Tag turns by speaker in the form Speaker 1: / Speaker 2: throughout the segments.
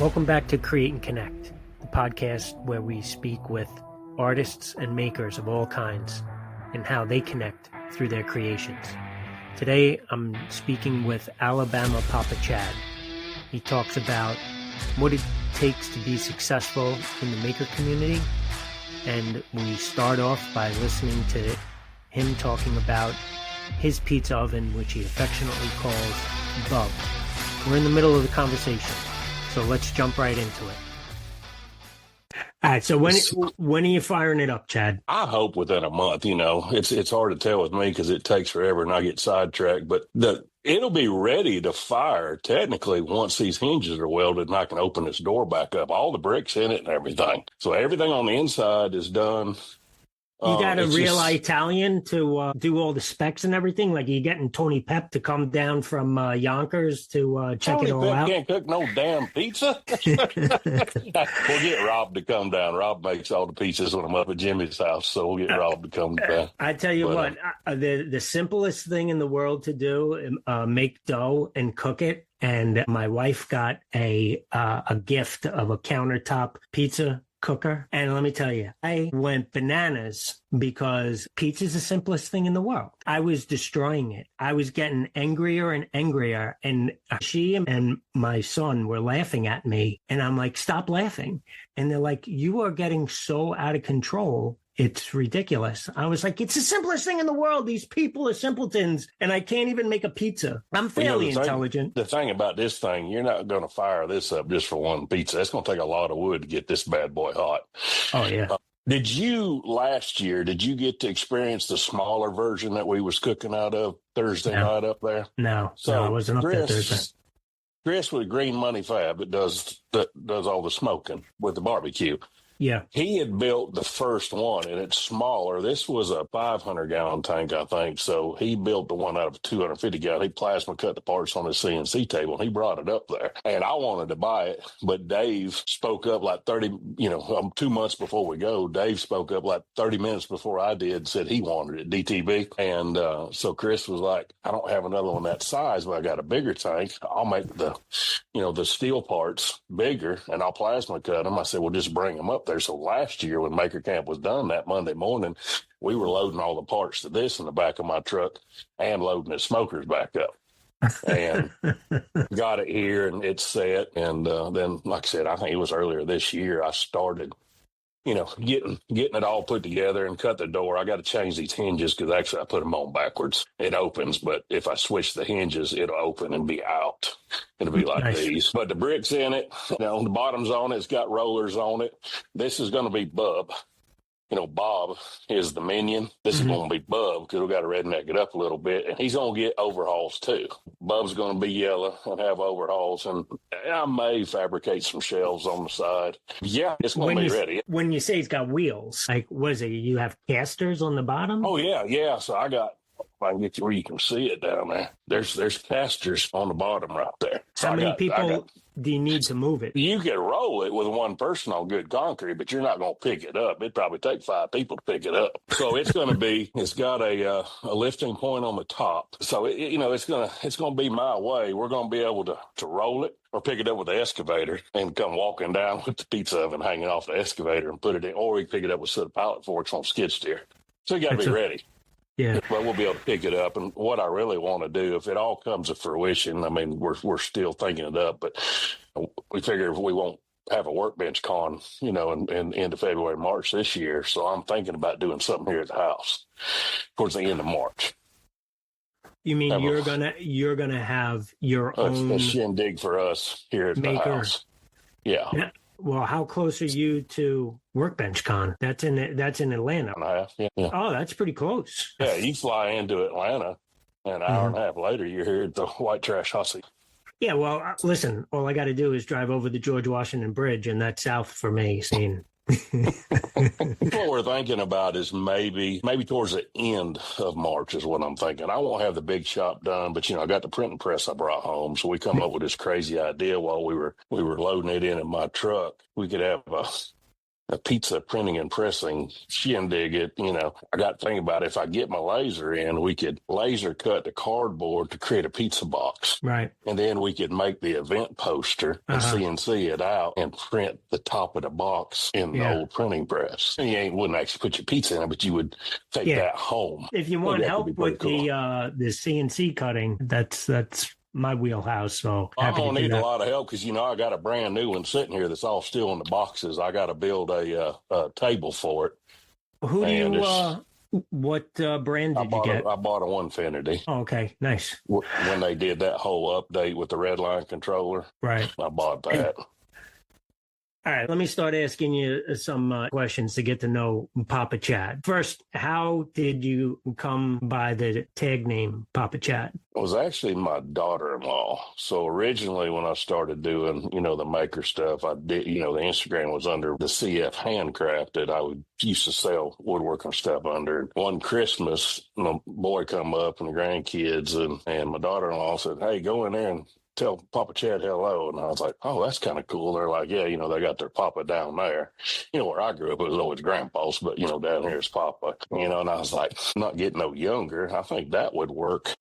Speaker 1: Welcome back to Create and Connect, the podcast where we speak with artists and makers of all kinds and how they connect through their creations. Today, I'm speaking with Alabama Papa Chad. He talks about what it takes to be successful in the maker community, and we start off by listening to him talking about his pizza oven, which he affectionately calls Bub. We're in the middle of the conversation, so let's jump right into it. All right, so when are you firing it up, Chad?
Speaker 2: I hope within a month. It's hard to tell with me because it takes forever and I get sidetracked. But it'll be ready to fire technically once these hinges are welded and I can open this door back up. All the bricks in it and everything. So everything on the inside is done.
Speaker 1: You got a real Italian to do all the specs and everything? Like you getting Tony Pep to come down from Yonkers to check
Speaker 2: Tony
Speaker 1: it all
Speaker 2: Pep
Speaker 1: out?
Speaker 2: Can't cook no damn pizza. We'll get Rob to come down. Rob makes all the pizzas when I'm up at Jimmy's house, so we'll get Rob to come down.
Speaker 1: I tell you what, the simplest thing in the world to do, make dough and cook it. And my wife got a gift of a countertop pizza cooker. And let me tell you, I went bananas because pizza's the simplest thing in the world. I was destroying it. I was getting angrier and angrier. And she and my son were laughing at me. And I'm like, stop laughing. And they're like, you are getting so out of control. It's ridiculous. I was like, it's the simplest thing in the world. These people are simpletons, and I can't even make a pizza. I'm fairly intelligent.
Speaker 2: The thing about this thing, you're not going to fire this up just for one pizza. It's going to take a lot of wood to get this bad boy hot.
Speaker 1: Oh, yeah.
Speaker 2: Last year, did you get to experience the smaller version that we was cooking out of Thursday night up there?
Speaker 1: No, I wasn't up there Thursday.
Speaker 2: Chris with Green Money Fab that does all the smoking with the barbecue.
Speaker 1: Yeah.
Speaker 2: He had built the first one, and it's smaller. This was a 500-gallon tank, I think. So he built the one out of a 250-gallon. He plasma cut the parts on his CNC table, and he brought it up there. And I wanted to buy it, but Dave spoke up like 2 months before we go. Dave spoke up like 30 minutes before I did, said he wanted it, DTB. And so Chris was like, I don't have another one that size, but I got a bigger tank. I'll make the steel parts bigger, and I'll plasma cut them. I said, well, just bring them up there. So last year when Maker Camp was done that Monday morning, we were loading all the parts to this in the back of my truck and loading the smokers back up. And got it here and it's set. And then, like I said, I think it was earlier this year, I started, getting it all put together and cut the door. I got to change these hinges because actually I put them on backwards. It opens, but if I switch the hinges, it'll open and be out. It'll be like these. But the bricks in it, the bottom's on it. It's got rollers on it. This is going to be Bub. Bob is the minion. This is going to be Bub because we got to redneck it up a little bit. And he's going to get overhauls too. Bub's going to be yellow and have overhauls. And I may fabricate some shelves on the side. Yeah, it's going to be ready.
Speaker 1: When you say it's got wheels, like what is it? You have casters on the bottom?
Speaker 2: Oh, yeah. Yeah. So I can get you where you can see it down there. There's casters on the bottom right there. So
Speaker 1: how many people do you need to move it?
Speaker 2: You can roll it with one person on good concrete, but you're not going to pick it up. It'd probably take 5 people to pick it up. So it's going to it's got a lifting point on the top. So it's going to be my way. We're going to be able to roll it or pick it up with the excavator and come walking down with the pizza oven hanging off the excavator and put it in, or we can pick it up with a set of pallet forks on skid steer. So you got to be ready.
Speaker 1: Yeah,
Speaker 2: but we'll be able to pick it up. And what I really want to do, if it all comes to fruition, I mean, we're still thinking it up, but we figure if we won't have a workbench con, in end of February, March this year. So I'm thinking about doing something here at the house towards the end of March.
Speaker 1: You mean you're gonna have your own
Speaker 2: a shindig for us here at the house? Yeah.
Speaker 1: Well, how close are you to Workbench Con? That's in Atlanta.
Speaker 2: Yeah.
Speaker 1: Oh, that's pretty close.
Speaker 2: Yeah, you fly into Atlanta, and an hour and a half later, you're here at the White Trash Hussy.
Speaker 1: Yeah, well, listen, all I got to do is drive over the George Washington Bridge, and that's south for me.
Speaker 2: What we're thinking about is maybe towards the end of March is what I'm thinking. I won't have the big shop done, but I got the printing press I brought home, so we come up with this crazy idea while we were loading it in my truck. We could have a pizza printing and pressing shindig. I got to think about it. If I get my laser in, we could laser cut the cardboard to create a pizza box.
Speaker 1: Right.
Speaker 2: And then we could make the event poster and CNC it out and print the top of the box in the old printing press. And you wouldn't actually put your pizza in it, but you would take that home.
Speaker 1: If you want help with the CNC cutting, that's my wheelhouse. So
Speaker 2: I'm going to need a lot of help because, I got a brand new one sitting here that's all still in the boxes. I got to build a table for it.
Speaker 1: What brand did you get?
Speaker 2: I bought a Onefinity.
Speaker 1: Oh, okay, nice.
Speaker 2: When they did that whole update with the red line controller,
Speaker 1: right?
Speaker 2: I bought that.
Speaker 1: All right, let me start asking you some questions to get to know Papa Chad. First, how did you come by the tag name Papa Chad?
Speaker 2: It was actually my daughter-in-law. So originally when I started doing, the maker stuff, I did, the Instagram was under the CF Handcrafted. I used to sell woodworking stuff under. One Christmas, my boy come up and the grandkids and my daughter-in-law said, "Hey, go in there and tell Papa Chad hello." And I was like, "Oh, that's kind of cool." They're like, "Yeah, they got their Papa down there." Where I grew up, it was always Grandpa's, but, down here is Papa. And I was like, not getting no younger. I think that would work,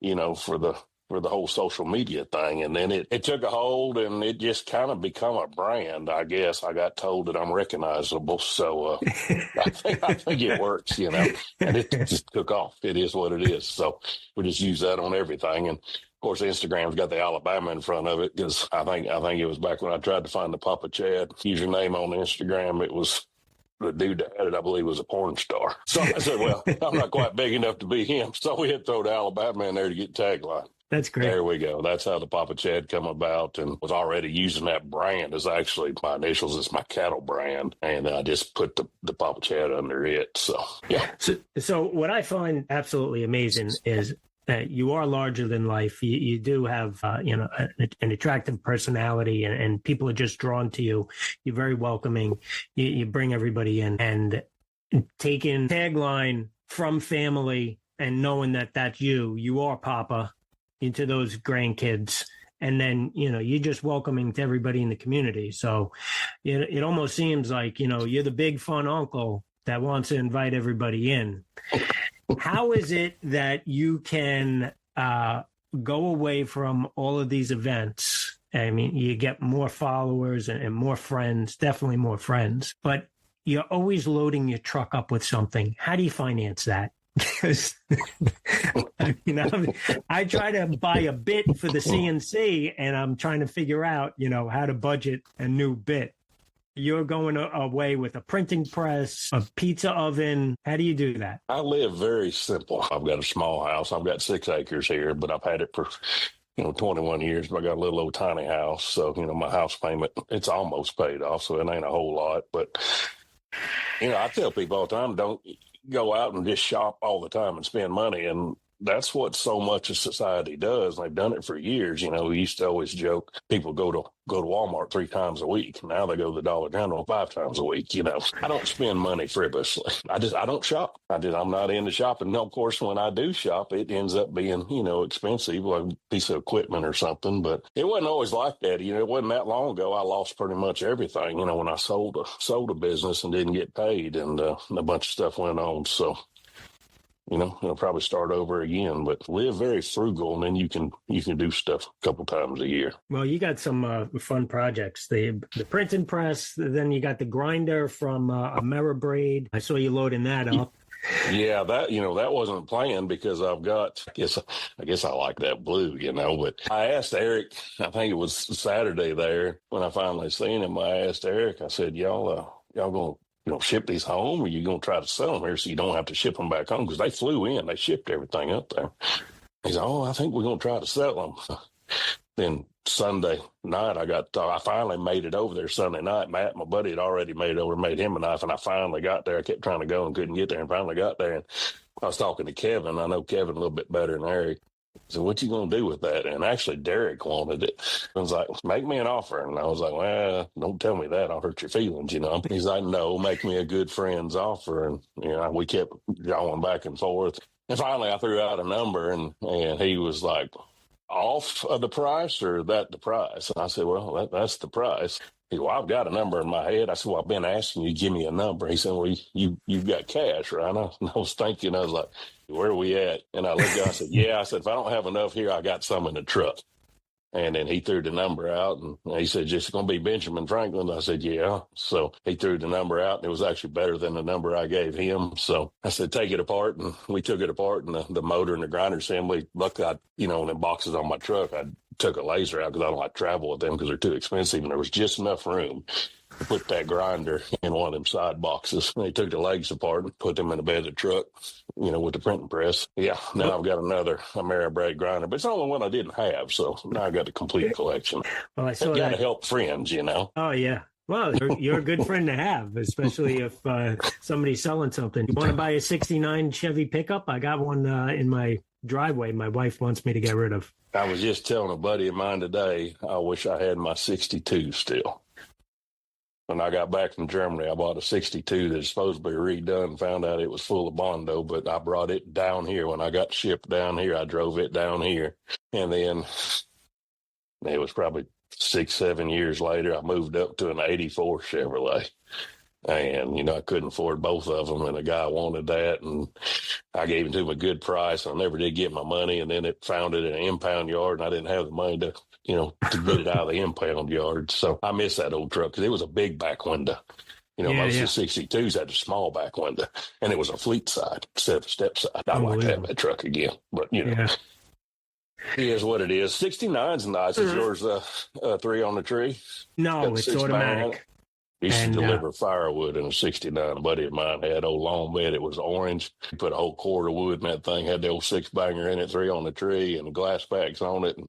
Speaker 2: for the whole social media thing. And then it took a hold and it just kind of become a brand, I guess. I got told that I'm recognizable. So I think it works, and it just took off. It is what it is. So we just use that on everything. And of course, Instagram's got the Alabama in front of it because I think it was back when I tried to find the Papa Chad username on Instagram. It was the dude that had it, I believe, was a porn star. So I said, well, I'm not quite big enough to be him. So we had to throw the Alabama in there to get tagline.
Speaker 1: That's great.
Speaker 2: There we go. That's how the Papa Chad come about, and was already using that brand as actually my initials. It's my cattle brand, and I just put the Papa Chad under it. So, yeah.
Speaker 1: So what I find absolutely amazing is that you are larger than life. You do have, an attractive personality, and people are just drawn to you. You're very welcoming. You bring everybody in, and taking tagline from family and knowing that that's you are Papa, into those grandkids. And then, you're just welcoming to everybody in the community. So it almost seems like, you're the big fun uncle that wants to invite everybody in. How is it that you can go away from all of these events? I mean, you get more followers and more friends, definitely more friends, but you're always loading your truck up with something. How do you finance that? Because I try to buy a bit for the CNC, and I'm trying to figure out, how to budget a new bit. You're going away with a printing press, a pizza oven. How do you do that?
Speaker 2: I live very simple. I've got a small house. I've got 6 acres here, but I've had it for 21 years, but I got a little old tiny house. So, my house payment, it's almost paid off. So it ain't a whole lot, but I tell people all the time, don't go out and just shop all the time and spend money. And that's what so much of society does. And they've done it for years. We used to always joke, people go to Walmart 3 times a week. Now they go to the Dollar General 5 times a week. I don't spend money frivolously. I don't shop. I'm not into shopping. Now, of course, when I do shop, it ends up being, expensive, like a piece of equipment or something. But it wasn't always like that. It wasn't that long ago. I lost pretty much everything, when I sold a business and didn't get paid, and a bunch of stuff went on. So, I'll probably start over again, but live very frugal, and then you can do stuff a couple times a year.
Speaker 1: Well, you got some fun projects. The printing press, then you got the grinder from Ameribraid. I saw you loading that up.
Speaker 2: Yeah, that wasn't planned because I've got, I guess I like that blue, but I asked Eric, I think it was Saturday there when I finally seen him. I asked Eric, I said, y'all going to ship these home, or you going to try to sell them here so you don't have to ship them back home? Because they flew in. They shipped everything up there. He said, I think we're going to try to sell them. Then Sunday night, I finally made it over there Sunday night. Matt, my buddy, had already made him a knife, and I finally got there. I kept trying to go and couldn't get there, and finally got there. And I was talking to Kevin. I know Kevin a little bit better than Eric. So what you going to do with that? And actually, Derek wanted it. I was like, make me an offer. And I was like, well, don't tell me that. I'll hurt your feelings, He's like, no, make me a good friend's offer. And, we kept going back and forth. And finally, I threw out a number, and he was like, off of the price or that the price? And I said, well, that's the price. He said, well, I've got a number in my head. I said, well, I've been asking you, give me a number. He said, well, you've got cash, right? I was thinking, I was like, where are we at? And I looked down, I said, yeah. I said, if I don't have enough here, I got some in the truck. And then he threw the number out, and he said, just going to be Benjamin Franklin. I said, yeah. So he threw the number out, and it was actually better than the number I gave him. So I said, take it apart. And we took it apart, and the motor and the grinder assembly, luckily, in the boxes on my truck, I took a laser out because I don't like to travel with them because they're too expensive. And there was just enough room to put that grinder in one of them side boxes. And they took the legs apart and put them in the bed of the truck, with the printing press. Yeah, now I've got another Ameribrake grinder, but it's the only one I didn't have. So now I got a complete collection.
Speaker 1: Well, I saw
Speaker 2: got to help friends,
Speaker 1: Oh, yeah. Well, you're a good friend to have, especially if somebody's selling something. You want to buy a 69 Chevy pickup? I got one in my driveway my wife wants me to get rid of.
Speaker 2: I was just telling a buddy of mine today, I wish I had my 62 still. When I got back from Germany, I bought a 62 that's supposed to be redone, found out it was full of Bondo, but I brought it down here. When I got shipped down here, I drove it down here. And then it was probably 6-7 years later, I moved up to an 84 Chevrolet. And, I couldn't afford both of them. And the guy wanted that. And I gave him to him a good price. I never did get my money. And then it found it in an impound yard, and I didn't have the money to get it out of the impound yard. So I miss that old truck because it was a big back window. Most of the 62s had a small back window, and it was a fleet side instead of a step side. I'd like to have that truck again, but it is what it is. 69's nice. Is yours 3 on the tree?
Speaker 1: No, it's automatic.
Speaker 2: Used to deliver firewood in a 69. A buddy of mine had old long bed. It was orange. He put a whole cord of wood in that thing, had the old 6-banger in it, 3 on the tree, and the glass packs on it. And,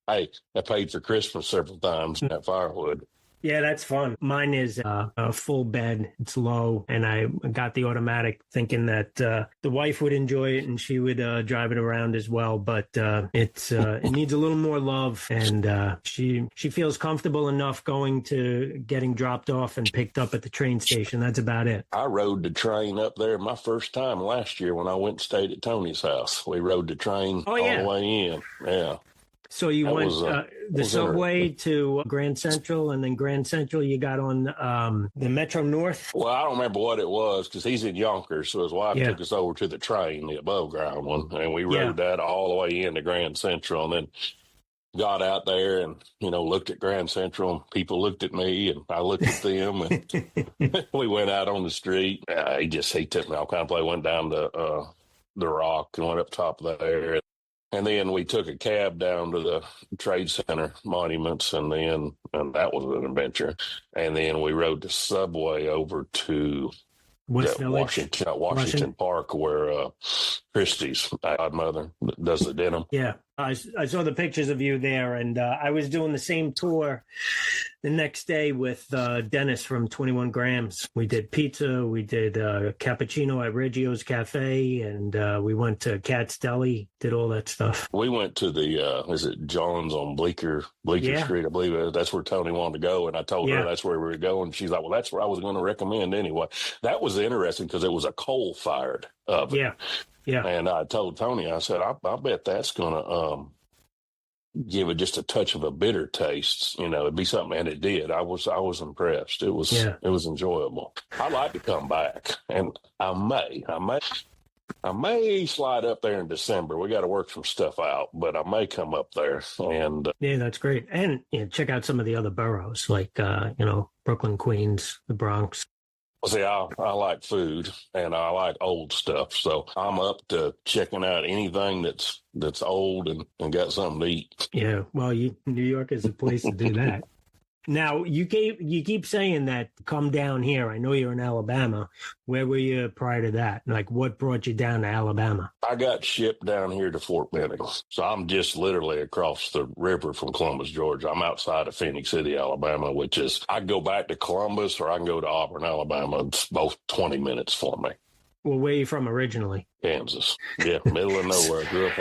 Speaker 2: hey, I paid for Christmas several times in that firewood.
Speaker 1: Yeah, that's fun. Mine is a full bed. It's low, and I got the automatic thinking that the wife would enjoy it and she would drive it around as well. But it needs a little more love, and she feels comfortable enough going to getting dropped off and picked up at the train station. That's about it.
Speaker 2: I rode the train up there my first time last year when I went and stayed at Tony's house. We rode the train all the way in. Yeah.
Speaker 1: So you went the subway to Grand Central, and then Grand Central you got on the Metro North?
Speaker 2: Well, I don't remember what it was because he's in Yonkers, so his wife took us over to the train, the above ground one, and we rode that all the way into Grand Central, and then got out there and, looked at Grand Central, and people looked at me, and I looked at them, and we went out on the street. He took me all kind of play, went down to the Rock and went up top of there. And then we took a cab down to the Trade Center monuments, and that was an adventure. And then we rode the subway over to Washington Park, where Christie's godmother does the denim.
Speaker 1: Yeah, I saw the pictures of you there, and I was doing the same tour the next day with Dennis from 21 Grams. We did pizza, we did cappuccino at Reggio's Cafe, and we went to Cat's Deli, did all that stuff.
Speaker 2: We went to the, is it John's on Bleecker Street, I believe that's where Tony wanted to go, and I told her that's where we were going. She's like, well, that's where I was going to recommend anyway. That was interesting because it was a coal-fired oven.
Speaker 1: Yeah.
Speaker 2: And I told Tony, I said, I bet that's going to give it just a touch of a bitter taste. It'd be something, and it did. I was impressed. It was enjoyable. I'd like to come back, and I may slide up there in December. We got to work some stuff out, but I may come up there. And
Speaker 1: that's great. And check out some of the other boroughs, like Brooklyn, Queens, the Bronx.
Speaker 2: See, I like food, and I like old stuff, so I'm up to checking out anything that's old and got something to eat.
Speaker 1: Yeah, well, New York is a place to do that. Now, you keep saying that come down here. I know you're in Alabama. Where were you prior to that? Like, what brought you down to Alabama?
Speaker 2: I got shipped down here to Fort Benning. So I'm just literally across the river from Columbus, Georgia. I'm outside of Phoenix City, Alabama, which is, I can go back to Columbus or I can go to Auburn, Alabama. It's both 20 minutes for me.
Speaker 1: Well, where are you from originally?
Speaker 2: Kansas. Yeah, middle of nowhere. I grew up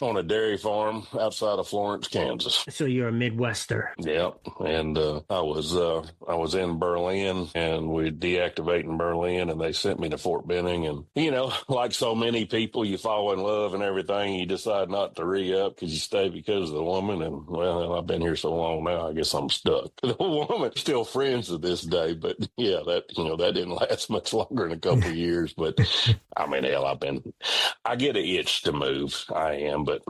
Speaker 2: on a dairy farm outside of Florence, Kansas.
Speaker 1: So you're a Midwester.
Speaker 2: Yeah, and I was in Berlin, and we deactivated in Berlin, and they sent me to Fort Benning, and like so many people, you fall in love and everything, you decide not to re-up because you stay because of the woman, and well, I've been here so long now, I guess I'm stuck. The woman still friends to this day, but yeah, that didn't last much longer than a couple of years. But I mean, hell, I get an itch to move. I am, but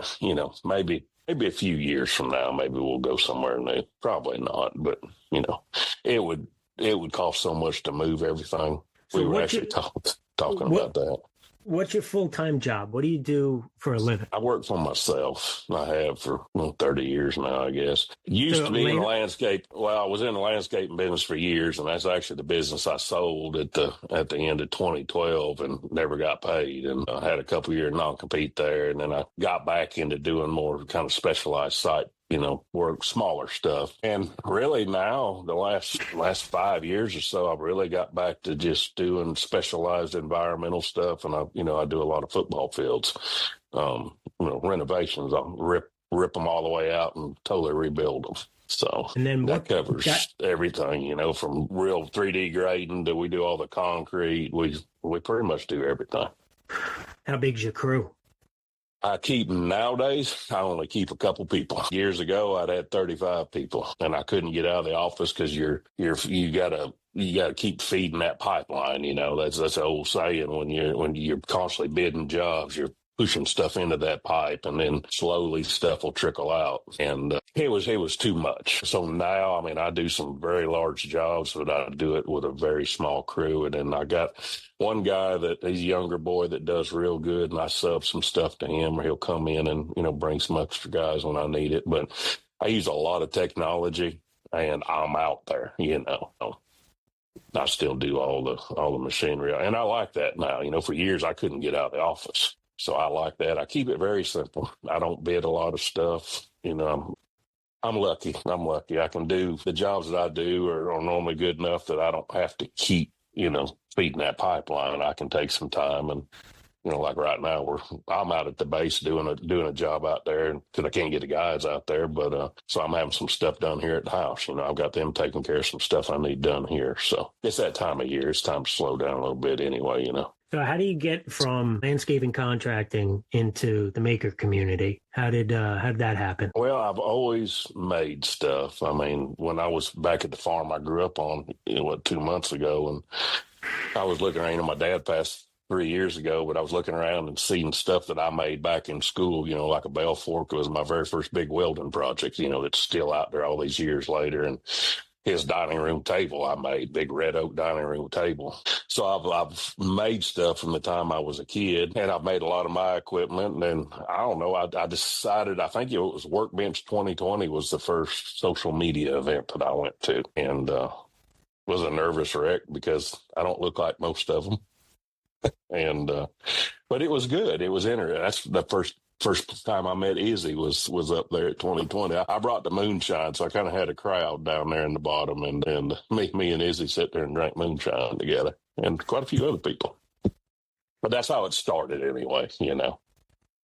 Speaker 2: maybe a few years from now, maybe we'll go somewhere new. Probably not, but it would cost so much to move everything.
Speaker 1: So
Speaker 2: we were actually talking about that.
Speaker 1: What's your full-time job? What do you do for a living?
Speaker 2: I work for myself. I have for 30 years now, I guess. Used to be in the landscape. Well, I was in the landscaping business for years, and that's actually the business I sold at the end of 2012 and never got paid. And I had a couple year non-compete there, and then I got back into doing more kind of specialized site work, smaller stuff. And really now, the last 5 years or so, I've really got back to just doing specialized environmental stuff. And I do a lot of football fields, renovations. I'll rip them all the way out and totally rebuild them. So
Speaker 1: and then
Speaker 2: that covers everything, from real 3D grading to we do all the concrete. We pretty much do everything.
Speaker 1: How big's your crew?
Speaker 2: Nowadays, I only keep a couple people. Years ago, I'd had 35 people, and I couldn't get out of the office because you gotta keep feeding that pipeline. That's an old saying when you're constantly bidding jobs, you're pushing stuff into that pipe, and then slowly stuff will trickle out. And it was too much. So now, I do some very large jobs, but I do it with a very small crew. And then I got one guy he's a younger boy that does real good, and I sub some stuff to him, or he'll come in and bring some extra guys when I need it. But I use a lot of technology, and I'm out there. I still do all the machinery, and I like that now. For years I couldn't get out of the office. So I like that. I keep it very simple. I don't bid a lot of stuff. I'm lucky. I can do the jobs that I do are normally good enough that I don't have to keep, feeding that pipeline. I can take some time and, like right now I'm out at the base doing a job out there because I can't get the guys out there. But so I'm having some stuff done here at the house. I've got them taking care of some stuff I need done here. So it's that time of year. It's time to slow down a little bit anyway,
Speaker 1: So how do you get from landscaping contracting into the maker community? How did that happen?
Speaker 2: Well, I've always made stuff. When I was back at the farm I grew up on, 2 months ago, and I was looking around, my dad passed 3 years ago, but I was looking around and seeing stuff that I made back in school, like a bell fork was my very first big welding project, that's still out there all these years later. And his dining room table I made, big red oak dining room table. So I've made stuff from the time I was a kid, and I've made a lot of my equipment. And then, I don't know, I decided, I think it was Workbench 2020 was the first social media event that I went to, and was a nervous wreck because I don't look like most of them. And but it was good. It was interesting. That's the first time I met Izzy was up there at 2020. I brought the moonshine, so I kind of had a crowd down there in the bottom, and me and Izzy sit there and drank moonshine together, and quite a few other people. But that's how it started anyway,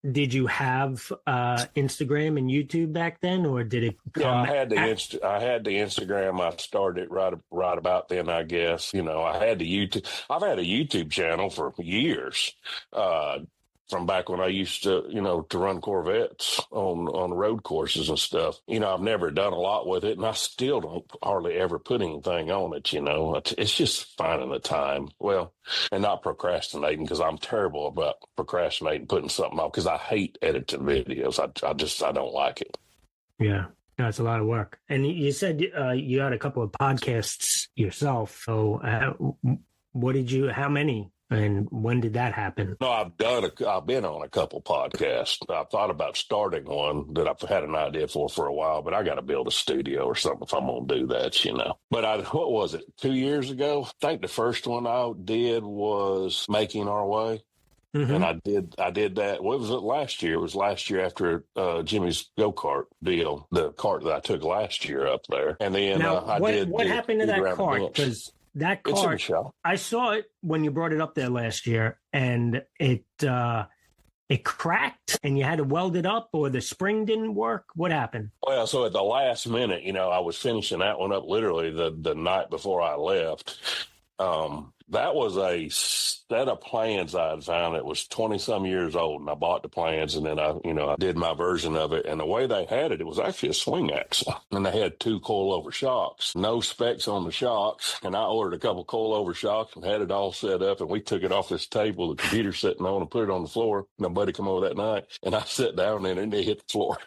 Speaker 1: Did you have Instagram and YouTube back then, or did it come?
Speaker 2: Yeah, I had the Instagram. I started right about then, I guess. I had the YouTube. I've had a YouTube channel for years. From back when I used to, to run Corvettes on road courses and stuff. I've never done a lot with it, and I still don't hardly ever put anything on it, It's just finding the time. Well, and not procrastinating, because I'm terrible about procrastinating, putting something on, because I hate editing videos. I don't like it.
Speaker 1: Yeah. No, it's a lot of work. And you said you had a couple of podcasts yourself. So how many? And when did that happen?
Speaker 2: No, I've been on a couple podcasts. I thought about starting one that I've had an idea for a while, but I got to build a studio or something if I'm going to do that, But what was it, 2 years ago? I think the first one I did was Making Our Way. Mm-hmm. And I did that. What was it last year? It was last year after Jimmy's go-kart deal, the cart that I took last year up there. And then
Speaker 1: what happened to that cart? Because that
Speaker 2: It's in the
Speaker 1: cart,
Speaker 2: shop.
Speaker 1: I saw it when you brought it up there last year, and it cracked, and you had to weld it up, or the spring didn't work. What happened?
Speaker 2: Well, so at the last minute, I was finishing that one up literally the night before I left. That was a set of plans I had found. It was 20 some years old, and I bought the plans, and then I did my version of it. And the way they had it, it was actually a swing axle, and they had 2 coilover shocks, no specs on the shocks. And I ordered a couple coilover shocks and had it all set up. And we took it off this table, the computer sitting on, and put it on the floor. My buddy come over that night, and I sat down in it, and it hit the floor.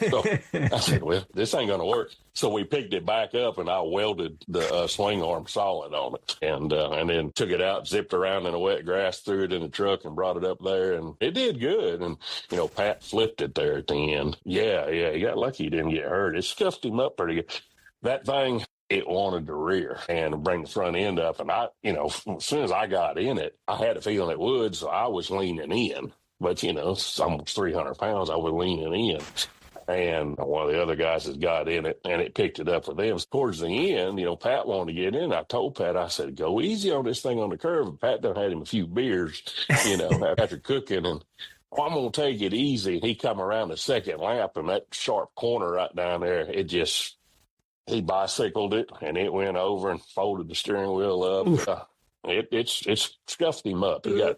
Speaker 2: So I said, well, this ain't going to work. So we picked it back up, and I welded the swing arm solid on it, and then took it out, zipped around in the wet grass, threw it in the truck, and brought it up there, and it did good. And Pat flipped it there at the end. Yeah, he got lucky he didn't get hurt. It scuffed him up pretty good. That thing, it wanted to rear and bring the front end up, and as soon as I got in it, I had a feeling it would, so I was leaning in. But it's almost 300 pounds. I was leaning in. And one of the other guys has got in it, and it picked it up for them. Towards the end, Pat wanted to get in. I told Pat, I said, go easy on this thing on the curve. And Pat done had him a few beers, after cooking. And I'm going to take it easy. He come around the second lap, and that sharp corner right down there, he bicycled it, and it went over and folded the steering wheel up. It's scuffed him up. He got,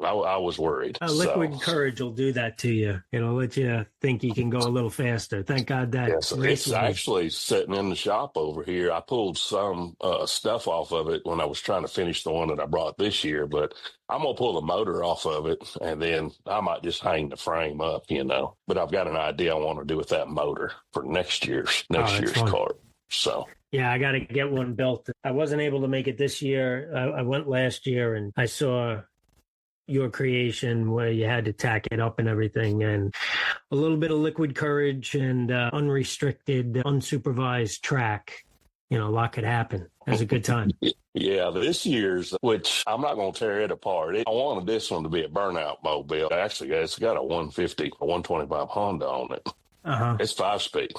Speaker 2: I was worried.
Speaker 1: Liquid courage will do that to you. It'll let you think you can go a little faster. Thank God that.
Speaker 2: Yes, it's actually sitting in the shop over here. I pulled some stuff off of it when I was trying to finish the one that I brought this year, but I'm going to pull the motor off of it, and then I might just hang the frame up, But I've got an idea I want to do with that motor for next year's cart. So.
Speaker 1: Yeah, I got to get one built. I wasn't able to make it this year. I went last year, and I saw your creation where you had to tack it up and everything, and a little bit of liquid courage and unrestricted, unsupervised track. A lot could happen. It was a good time.
Speaker 2: Yeah, this year's, which I'm not going to tear it apart. I wanted this one to be a burnout mobile. Actually, it's got a 150, a 125 Honda on it.
Speaker 1: Uh-huh.
Speaker 2: It's 5-speed.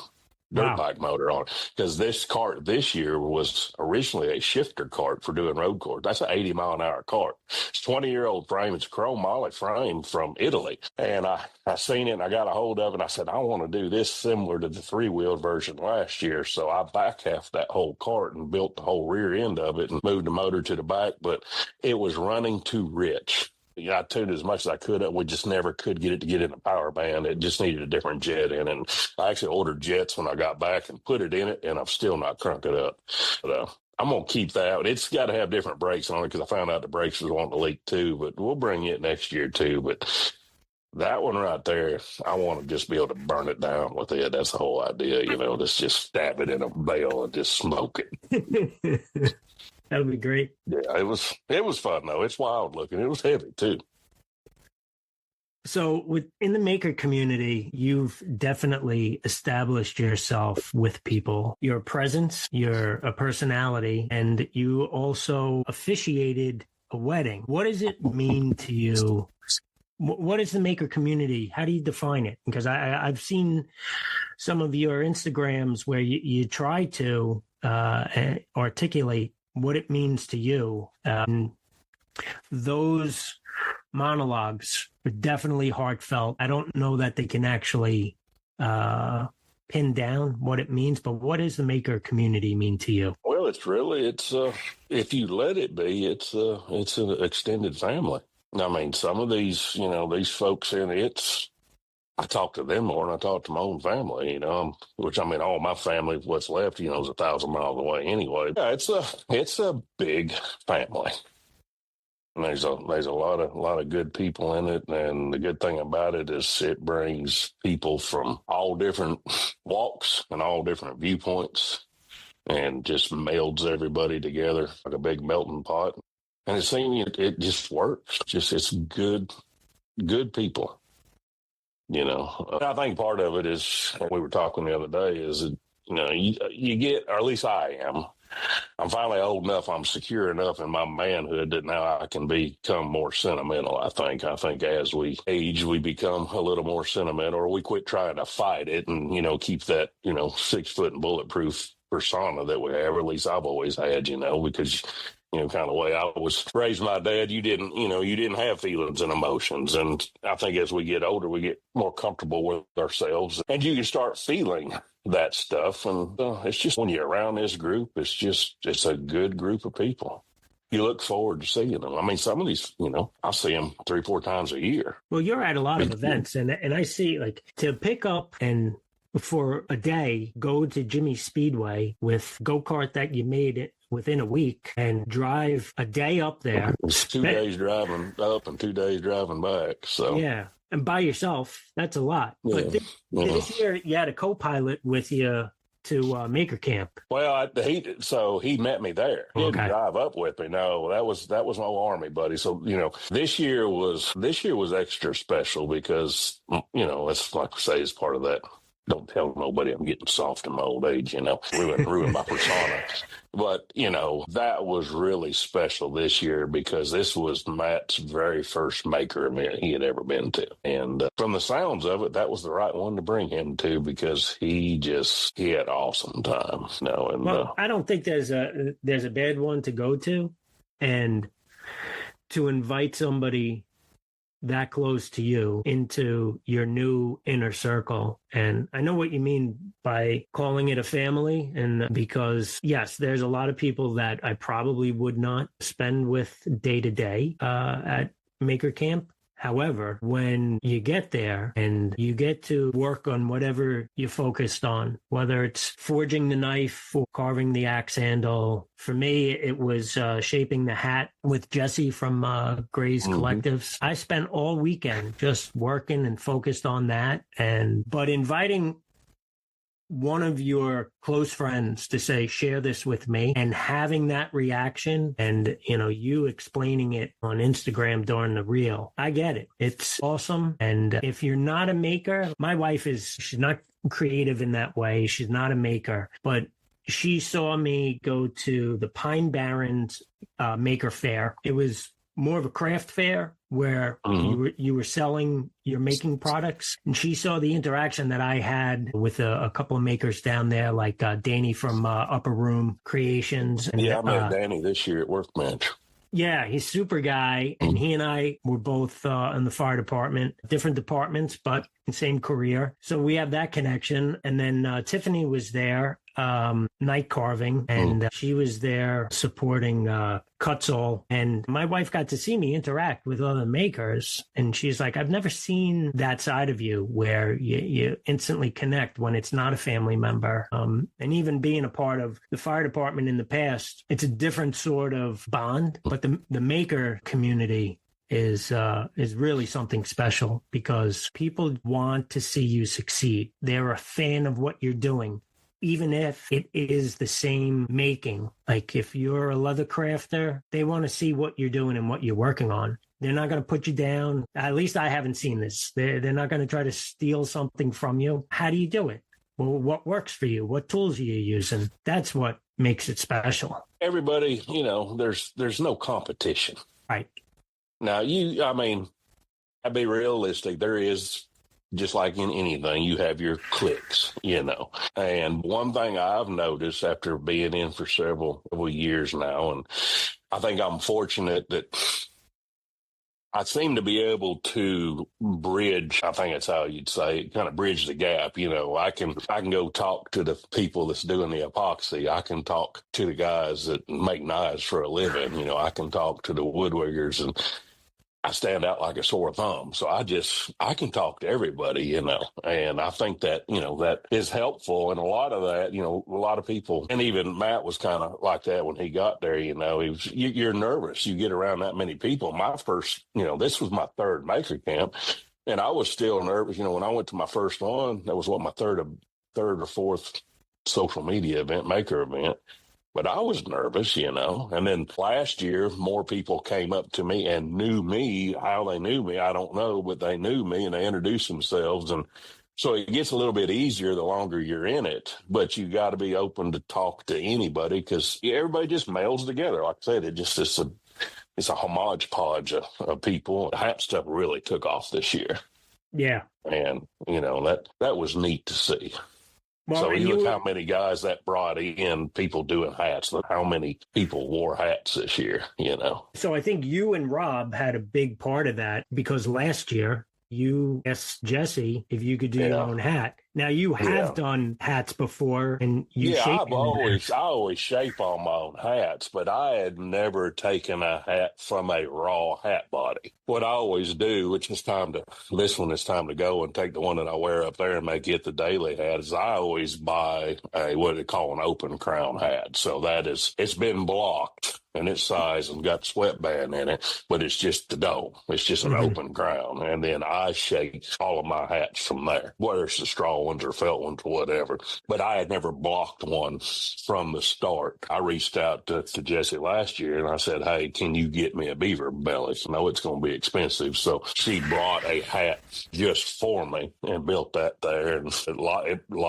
Speaker 2: Dirt bike motor on it, because this cart this year was originally a shifter cart for doing road course. That's an 80-mile-an-hour cart. It's a 20-year-old frame. It's a chromoly frame from Italy, and I seen it, and I got a hold of it, and I said, I want to do this similar to the 3-wheel version last year. So I back half that whole cart and built the whole rear end of it and moved the motor to the back, but it was running too rich. I tuned as much as I could. We just never could get it to get in a power band. It just needed a different jet in it. And I actually ordered jets when I got back and put it in it, and I've still not cranked it up. But I'm going to keep that. It's got to have different brakes on it, because I found out the brakes was wanting to leak too. But we'll bring it next year too. But that one right there, I want to just be able to burn it down with it. That's the whole idea, just stab it in a bale and just smoke it.
Speaker 1: That would be great.
Speaker 2: Yeah, it was fun though. It's wild looking. It was heavy too.
Speaker 1: So within the maker community, you've definitely established yourself with people. Your presence, you're a personality, and you also officiated a wedding. What does it mean to you? What is the maker community? How do you define it? Because I've seen some of your Instagrams where you try to articulate what it means to you. Those monologues are definitely heartfelt. I don't know that they can actually pin down what it means, but what does the maker community mean to you?
Speaker 2: Well, it's if you let it be, it's an extended family. I mean, some of these, these folks in it, I talk to them more than I talk to my own family, which all my family, what's left, is 1,000 miles away anyway. Yeah, it's a big family. And there's a lot of good people in it. And the good thing about it is it brings people from all different walks and all different viewpoints, and just melds everybody together like a big melting pot. And it just works. It's good people. I think part of it is, we were talking the other day, is that, you get, or at least I am, I'm finally old enough, I'm secure enough in my manhood that now I can become more sentimental, I think. I think as we age, we become a little more sentimental, or we quit trying to fight it and, keep that, 6 foot and bulletproof persona that we have, or at least I've always had, because kind of the way I was raised, my dad, you didn't have feelings and emotions. And I think as we get older, we get more comfortable with ourselves and you can start feeling that stuff. And it's just when you're around this group, it's a good group of people. You look forward to seeing them. I mean, some of these, I see them 3-4 times a year.
Speaker 1: Well, you're at a lot of events and I see like to pick up and for a day, go to Jimmy Speedway with go-kart that you made it within a week and drive a day up there.
Speaker 2: It's 2 days driving up and 2 days driving back. So
Speaker 1: yeah, and by yourself, that's a lot.
Speaker 2: Yeah.
Speaker 1: But this year, you had a co-pilot with you to Maker Camp.
Speaker 2: Well, he met me there. He didn't drive up with me. No, that was my Army buddy. So this year was extra special because it's like I say, it's part of that. Don't tell nobody I'm getting soft in my old age, ruin my persona. But, that was really special this year because this was Matt's very first Maker event he had ever been to. And from the sounds of it, that was the right one to bring him to because he had awesome time.
Speaker 1: Well, I don't think there's a bad one to go to. And to invite somebody that close to you into your new inner circle. And I know what you mean by calling it a family. And because, yes, there's a lot of people that I probably would not spend with day to day at Maker Camp. However, when you get there and you get to work on whatever you're focused on, whether it's forging the knife or carving the axe handle, for me, it was shaping the hat with Jesse from Gray's Collectives. I spent all weekend just working and focused on that. But inviting one of your close friends to say, share this with me, and having that reaction and, you explaining it on Instagram during the reel, I get it. It's awesome. And if you're not a maker, my wife she's not creative in that way. She's not a maker, but she saw me go to the Pine Barrens Maker Fair. It was more of a craft fair where you were selling your making products. And she saw the interaction that I had with a couple of makers down there, like Danny from Upper Room Creations. And,
Speaker 2: I met Danny this year at Workbench.
Speaker 1: Yeah, he's a super guy. And he and I were both in the fire department, different departments, but same career. So we have that connection. And then Tiffany was there, night carving, and she was there supporting Cutsall. And my wife got to see me interact with other makers. And she's like, I've never seen that side of you where you instantly connect when it's not a family member. And even being a part of the fire department in the past, it's a different sort of bond. But the maker community is really something special because people want to see you succeed. They're a fan of what you're doing, even if it is the same making. Like if you're a leather crafter, they want to see what you're doing and what you're working on. They're not going to put you down. At least I haven't seen this. They're not going to try to steal something from you. How do you do it? Well, what works for you? What tools are you using? That's what makes it special.
Speaker 2: Everybody, there's no competition.
Speaker 1: Right.
Speaker 2: Now, I'd be realistic. There is, just like in anything, you have your cliques, And one thing I've noticed after being in for several years now, and I think I'm fortunate that I seem to be able to bridge, I think that's how you'd say, kind of bridge the gap. I can go talk to the people that's doing the epoxy. I can talk to the guys that make knives for a living. I can talk to the woodworkers, and I stand out like a sore thumb. So I can talk to everybody, and I think that, that is helpful. And a lot of that, a lot of people, and even Matt was kind of like that when he got there, you're nervous. You get around that many people. My first, this was my third Maker Camp, and I was still nervous. When I went to my first one, that was my third or fourth social media event, Maker event. But I was nervous, And then last year, more people came up to me and knew me. How they knew me, I don't know, but they knew me and they introduced themselves. And so it gets a little bit easier the longer you're in it. But you got to be open to talk to anybody because everybody just melds together. Like I said, it's a homage podge of people. The hat stuff really took off this year.
Speaker 1: Yeah.
Speaker 2: And, that was neat to see.
Speaker 1: Well,
Speaker 2: So
Speaker 1: and
Speaker 2: you look
Speaker 1: you
Speaker 2: how many guys that brought in, people doing hats. Look how many people wore hats this year, you know.
Speaker 1: so I think you and Rob had a big part of that because last year you asked Jesse if you could do your
Speaker 2: Yeah.
Speaker 1: own hat. Now you have
Speaker 2: Yeah.
Speaker 1: done hats before and you
Speaker 2: Yeah,
Speaker 1: shape in the
Speaker 2: I always shape all my own hats, but I had never taken a hat from a raw hat body. What I always do, which is this one is time to go and take the one that I wear up there and make it the daily hat, is I always buy what they call an open crown hat. So it's been blocked and its size and got sweatband in it, but it's just the dome. It's just an
Speaker 1: Mhm.
Speaker 2: open crown. And then I shape all of my hats from there, whether it's the straw ones or felt ones or whatever. But I had never blocked one from the start. I reached out to Jessie last year and I said, hey, can you get me a beaver belly? I know it's going to be expensive. So she brought a hat just for me and built that there. And a lot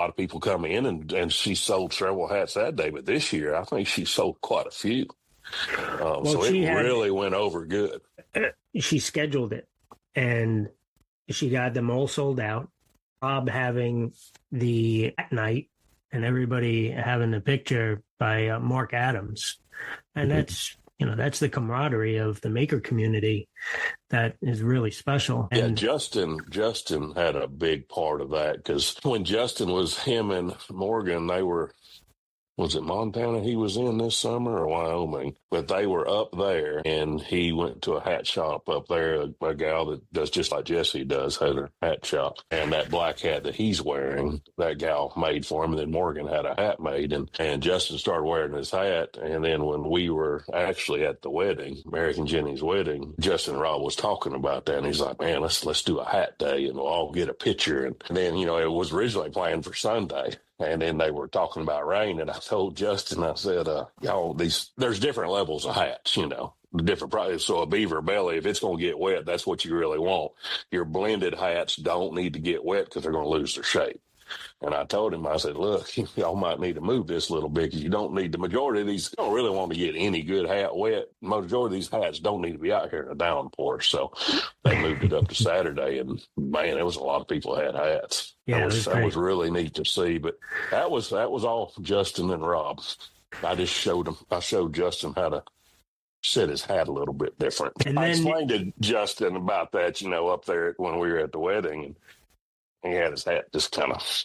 Speaker 2: of people come in and she sold several hats that day. But this year, I think she sold quite a few.
Speaker 1: Well,
Speaker 2: So it really went over good.
Speaker 1: she scheduled it and she got them all sold out. Bob having the at night and everybody having the picture by Mark Adams. And that's the camaraderie of the maker community that is really special.
Speaker 2: Yeah,
Speaker 1: And
Speaker 2: Justin had a big part of that because when Justin was him and Morgan, was it Montana he was in this summer or Wyoming? But they were up there and he went to a hat shop up there. A gal that does just like Jesse does had her hat shop. And that black hat that he's wearing, that gal made for him. And then Morgan had a hat made and Justin started wearing his hat. And then when we were actually at the wedding, American Jenny's wedding, Justin and Rob was talking about that. And he's like, man, let's do a hat day and we'll all get a picture. And then, it was originally planned for Sunday. And then they were talking about rain, and I told Justin, I said, there's different levels of hats, the different prices. So a beaver belly, if it's going to get wet, that's what you really want. Your blended hats don't need to get wet because they're going to lose their shape. And I told him, I said, look, y'all might need to move this a little bit because you don't need the majority of these. You don't really want to get any good hat wet. The majority of these hats don't need to be out here in a downpour. So they moved it up to Saturday, and man, there was a lot of people that had hats.
Speaker 1: yeah,
Speaker 2: That was really neat to see. But that was all Justin and Rob. I showed Justin how to set his hat a little bit different.
Speaker 1: And
Speaker 2: I
Speaker 1: then
Speaker 2: explained to Justin about that, up there when we were at the wedding, and he had his hat just kind of,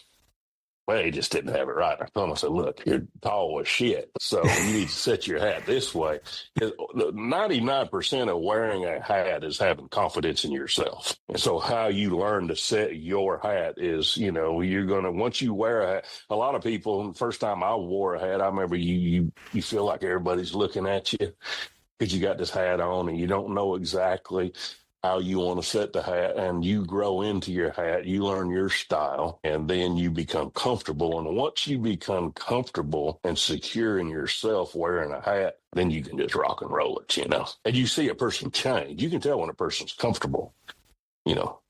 Speaker 2: well, he just didn't have it right. I told him, I said, look, you're tall as shit, so you need to set your hat this way. 99% of wearing a hat is having confidence in yourself. And so how you learn to set your hat is, you're going to, once you wear a hat, a lot of people, the first time I wore a hat, I remember you feel like everybody's looking at you because you got this hat on and you don't know exactly how you want to set the hat, and you grow into your hat, you learn your style, and then you become comfortable. And once you become comfortable and secure in yourself wearing a hat, then you can just rock and roll it, And you see a person change. You can tell when a person's comfortable,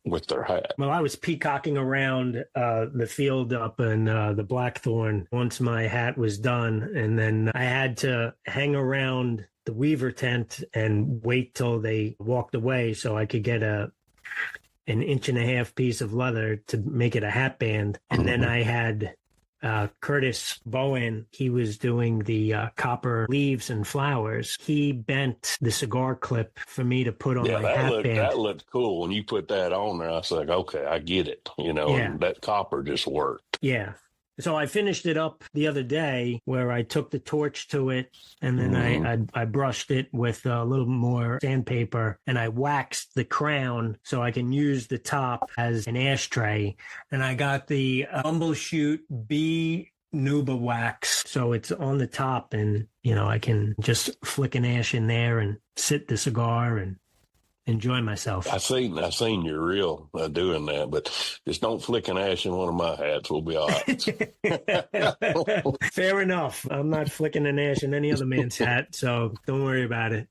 Speaker 2: with their hat.
Speaker 1: Well, I was peacocking around the field up in the Blackthorn once my hat was done, and then I had to hang around the weaver tent and wait till they walked away so I could get an 1.5-inch piece of leather to make it a hat band. And then I had Curtis Bowen. He was doing the copper leaves and flowers. He bent the cigar clip for me to put on my hat band.
Speaker 2: That looked cool. When you put that on there, I was like, okay, I get it. And that copper just worked.
Speaker 1: Yeah. So I finished it up the other day where I took the torch to it and then I brushed it with a little more sandpaper and I waxed the crown so I can use the top as an ashtray. And I got the Bumbleshoot B Nuba wax. So it's on the top and, I can just flick an ash in there and sit the cigar and enjoy myself.
Speaker 2: I seen your reel doing that, but just don't flick an ash in one of my hats. We'll be all right.
Speaker 1: Fair enough. I'm not flicking an ash in any other man's hat, so don't worry about it.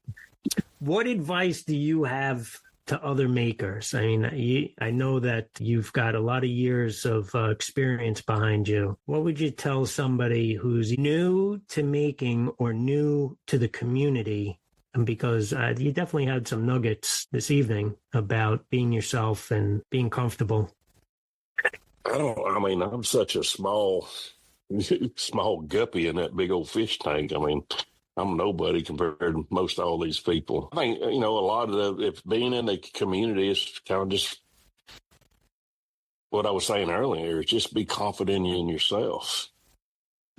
Speaker 1: What advice do you have to other makers? I mean, I know that you've got a lot of years of experience behind you. What would you tell somebody who's new to making or new to the community? And because you definitely had some nuggets this evening about being yourself and being comfortable.
Speaker 2: I mean, I'm such a small, small guppy in that big old fish tank. I mean, I'm nobody compared to most all these people. I think, a lot of if being in the community is kind of just what I was saying earlier, is just be confident in yourself.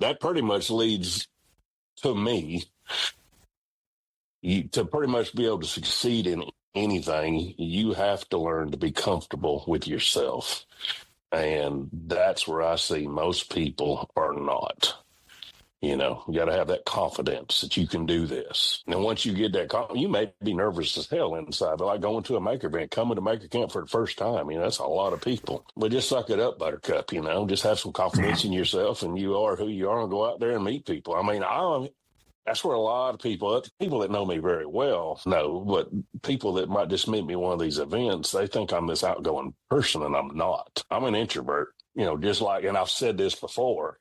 Speaker 2: That pretty much leads to me to pretty much be able to succeed in anything. You have to learn to be comfortable with yourself. And that's where I see most people are not. You got to have that confidence that you can do this. And once you get that, you may be nervous as hell inside, but like going to a maker event, coming to maker camp for the first time, that's a lot of people. But just suck it up, Buttercup, just have some confidence in yourself, and you are who you are, and go out there and meet people. I mean, that's where a lot of people that know me very well know, but people that might just meet me at one of these events, they think I'm this outgoing person, and I'm not. I'm an introvert, just like, and I've said this before,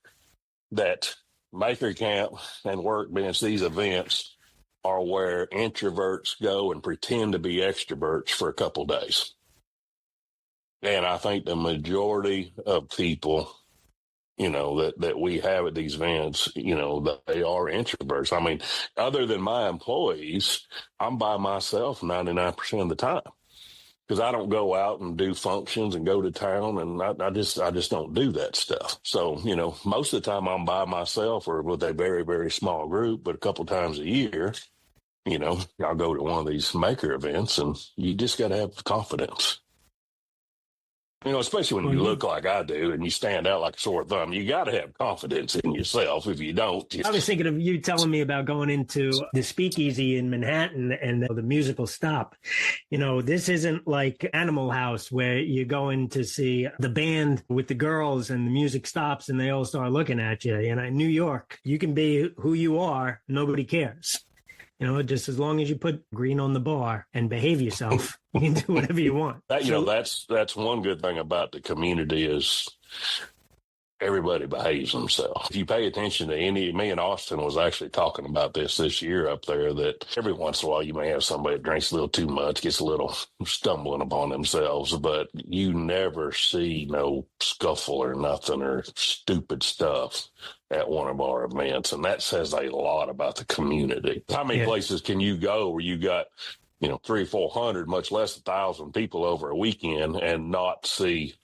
Speaker 2: that Maker Camp and Workbench, these events are where introverts go and pretend to be extroverts for a couple days. And I think the majority of people, that we have at these events, they are introverts. I memean, other than my employees, I'm by myself 99% of the time, because I don't go out and do functions and go to town, and I just don't do that stuff. So, most of the time I'm by myself or with a very, very small group, but a couple times a year, I'll go to one of these maker events, and you just got to have confidence. Especially when you look like I do and you stand out like a sore thumb, you got to have confidence in yourself. If you don't,
Speaker 1: I was thinking of you telling me about going into the speakeasy in Manhattan and the musical stop. This isn't like Animal House where you're going to see the band with the girls and the music stops and they all start looking at you. In New York, you can be who you are. Nobody cares. Just as long as you put green on the bar and behave yourself, you can do whatever you want.
Speaker 2: That's one good thing about the community is everybody behaves themselves. If you pay attention to me and Austin was actually talking about this year up there, that every once in a while you may have somebody that drinks a little too much, gets a little stumbling upon themselves, but you never see no scuffle or nothing or stupid stuff at one of our events. And that says a lot about the community. How many places can you go where you got, 300, 400, much less 1,000 people over a weekend and not see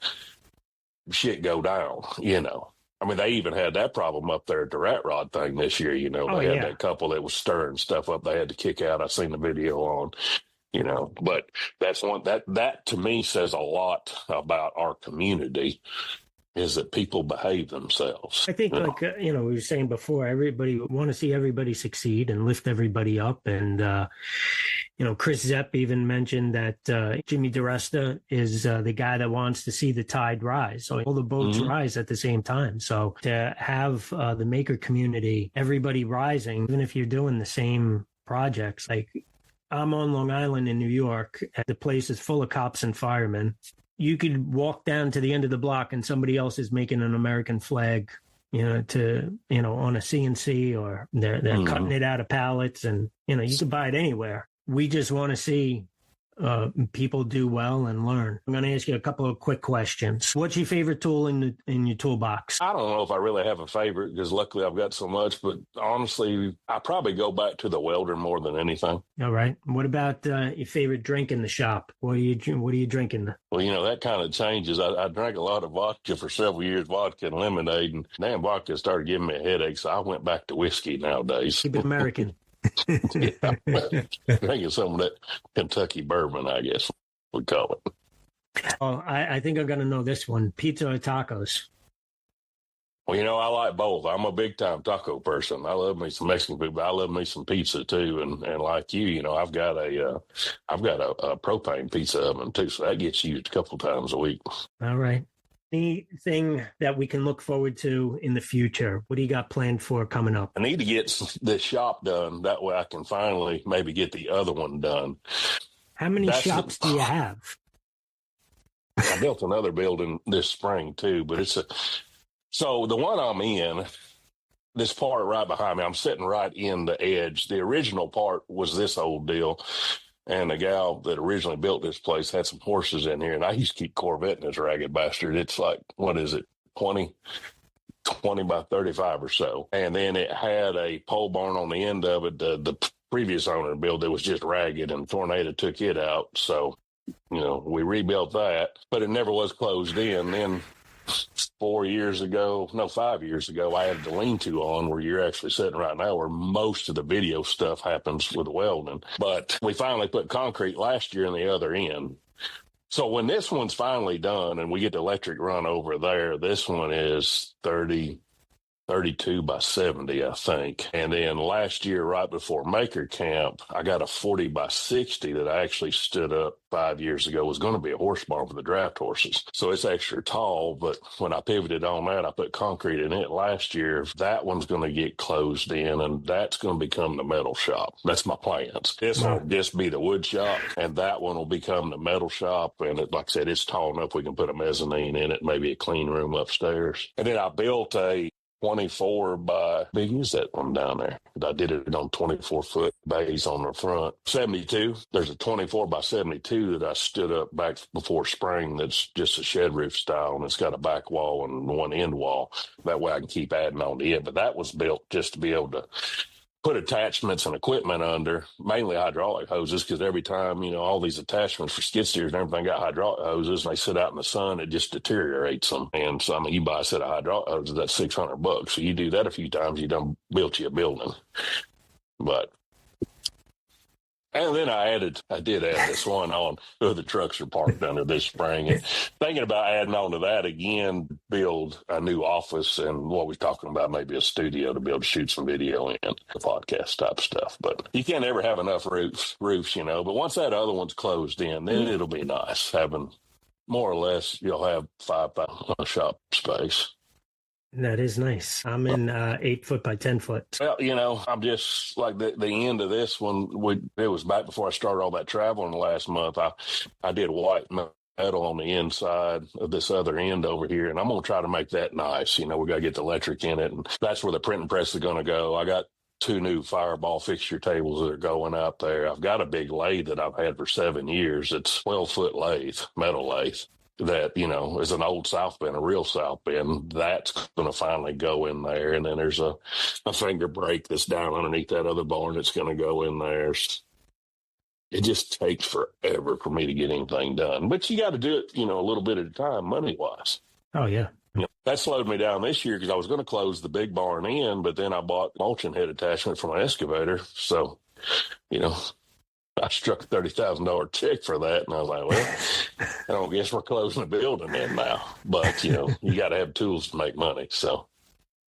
Speaker 2: shit go down, I mean, they even had that problem up there at the Rat Rod thing this year, they had that couple that was stirring stuff up. They had to kick out. I seen the video on, but that's one that to me says a lot about our community, is that people behave themselves.
Speaker 1: I think, we were saying before, everybody want to see everybody succeed and lift everybody up. And, Chris Zepp even mentioned that Jimmy DeResta is the guy that wants to see the tide rise. So all the boats rise at the same time. So to have the maker community, everybody rising, even if you're doing the same projects, like I'm on Long Island in New York, the place is full of cops and firemen. You could walk down to the end of the block and somebody else is making an American flag, on a CNC, or they're cutting it out of pallets, and, you can buy it anywhere. We just want to see people do well and learn. I'm going to ask you a couple of quick questions. What's your favorite tool in your toolbox?
Speaker 2: I don't know if I really have a favorite, because luckily I've got so much, but honestly, I probably go back to the welder more than anything.
Speaker 1: All right. What about your favorite drink in the shop? What are you drinking?
Speaker 2: Well, that kind of changes. I drank a lot of vodka for several years, vodka and lemonade, and damn, vodka started giving me a headache, so I went back to whiskey nowadays.
Speaker 1: Keep it American.
Speaker 2: Yeah, drinking some of that Kentucky bourbon, I guess we call it.
Speaker 1: Oh, I think I'm going to know this one. Pizza or tacos?
Speaker 2: Well, I like both. I'm a big time taco person. I love me some Mexican food, but I love me some pizza too. And like you, I've got a propane pizza oven too, so that gets used a couple times a week.
Speaker 1: All right. Anything that we can look forward to in the future? What do you got planned for coming up?
Speaker 2: I need to get the shop done. That way I can finally maybe get the other one done.
Speaker 1: How many shops do you have?
Speaker 2: I built another building this spring too, but so the one I'm in, this part right behind me, I'm sitting right in the edge. The original part was this old deal. And the gal that originally built this place had some horses in here, and I used to keep Corvette in this ragged bastard. It's like, what is it, 20 by 35 or so. And then it had a pole barn on the end of it. The previous owner built it was just ragged, and tornado took it out. So, we rebuilt that, but it never was closed in. Then 5 years ago, I added the lean-to on where you're actually sitting right now, where most of the video stuff happens with welding. But we finally put concrete last year in the other end. So when this one's finally done and we get the electric run over there, this one is 32 by 70, I think. And then last year, right before Maker Camp, I got a 40 by 60 that I actually stood up 5 years ago. It was going to be a horse barn for the draft horses. So it's extra tall, but when I pivoted on that, I put concrete in it last year. That one's going to get closed in, and that's going to become the metal shop. That's my plans. This will just be the wood shop, and that one will become the metal shop. And like I said, it's tall enough we can put a mezzanine in it, maybe a clean room upstairs. And then I built a 24 by, big is that one down there? I did it on 24-foot bays on the front. 72. There's a 24 by 72 that I stood up back before spring that's just a shed roof style, and it's got a back wall and one end wall. That way I can keep adding on to it. But that was built just to be able to put attachments and equipment under, mainly hydraulic hoses, because every time, all these attachments for skid steers and everything got hydraulic hoses, and they sit out in the sun, it just deteriorates them. And so, you buy a set of hydraulic hoses, that's $600. So you do that a few times, you done built you a building. But and then I did add this one on where the trucks are parked under this spring. And thinking about adding on to that again, build a new office and what we're talking about, maybe a studio to be able to shoot some video in, the podcast type stuff. But you can't ever have enough roofs, But once that other one's closed in, then it'll be nice having more or less, you'll have 5,000 shop space.
Speaker 1: That is nice. I'm in 8 foot by 10 foot.
Speaker 2: Well, I'm just like the end of this one. It was back before I started all that traveling last month. I did white metal on the inside of this other end over here, and I'm going to try to make that nice. We got to get the electric in it, and that's where the printing press is going to go. I got 2 new Fireball fixture tables that are going out there. I've got a big lathe that I've had for 7 years. It's 12-foot lathe, metal lathe. That, is an old South Bend, a real South Bend. That's going to finally go in there. And then there's a finger brake that's down underneath that other barn that's going to go in there. It just takes forever for me to get anything done. But you got to do it, a little bit at a time, money-wise.
Speaker 1: Oh, yeah.
Speaker 2: That slowed me down this year because I was going to close the big barn in, but then I bought mulching head attachment for my excavator. So, I struck a $30,000 check for that, and I was like, well, I guess we're closing the building in now. But, you got to have tools to make money, so.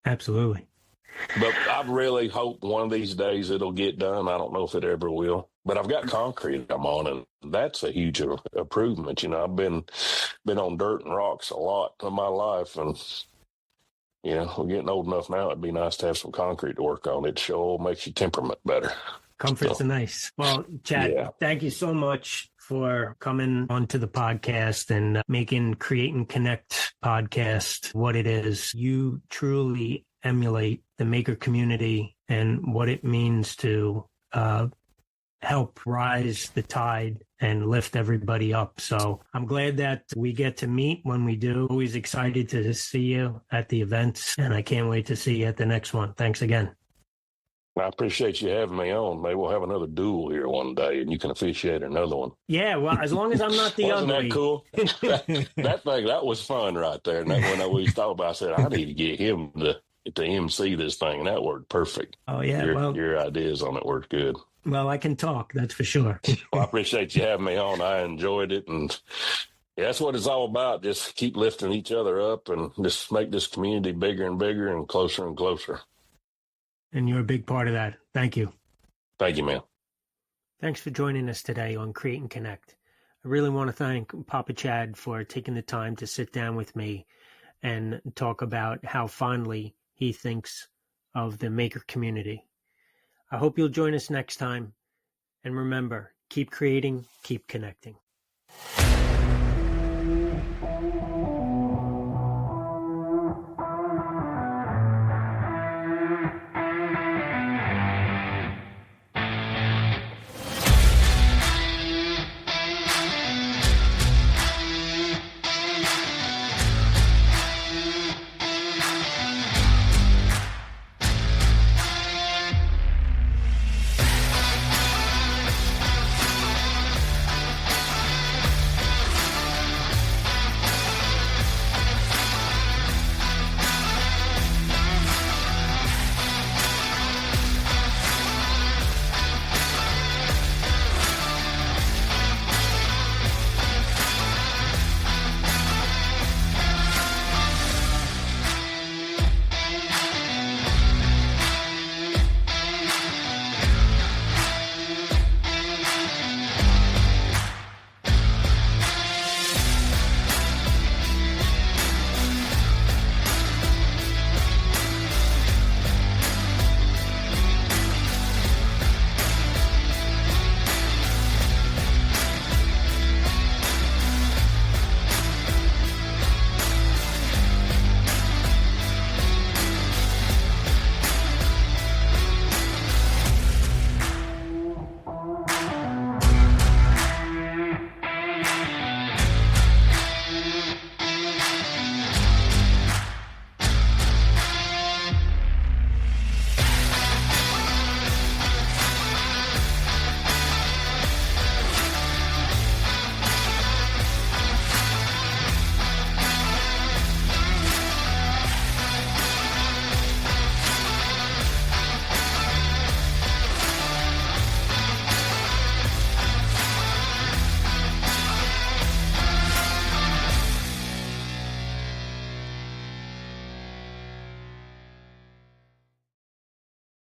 Speaker 1: Absolutely.
Speaker 2: But I really hope one of these days it'll get done. I don't know if it ever will. But I've got concrete I'm on, and that's a huge improvement. I've been on dirt and rocks a lot of my life, and, we're getting old enough now. It'd be nice to have some concrete to work on. It sure makes your temperament better.
Speaker 1: Comfort's nice. Well, Chad, Thank you so much for coming onto the podcast and making Create and Connect podcast what it is. You truly emulate the maker community and what it means to help rise the tide and lift everybody up. So I'm glad that we get to meet when we do. Always excited to see you at the events, and I can't wait to see you at the next one. Thanks again.
Speaker 2: I appreciate you having me on. Maybe we'll have another duel here one day, and you can officiate another one.
Speaker 1: Yeah, well, as long as I'm not the
Speaker 2: Wasn't
Speaker 1: ugly.
Speaker 2: that cool? that was fun right there. And when we thought about it, I said, I need to get him to MC this thing, and that worked perfect.
Speaker 1: Oh, yeah.
Speaker 2: Your ideas on it worked good.
Speaker 1: Well, I can talk, that's for sure.
Speaker 2: Well, I appreciate you having me on. I enjoyed it, and that's what it's all about. Just keep lifting each other up and just make this community bigger and bigger and closer and closer.
Speaker 1: And you're a big part of that. Thank you.
Speaker 2: Thank you, man.
Speaker 1: Thanks for joining us today on Create and Connect. I really want to thank Papa Chad for taking the time to sit down with me and talk about how fondly he thinks of the maker community. I hope you'll join us next time. And remember, keep creating, keep connecting.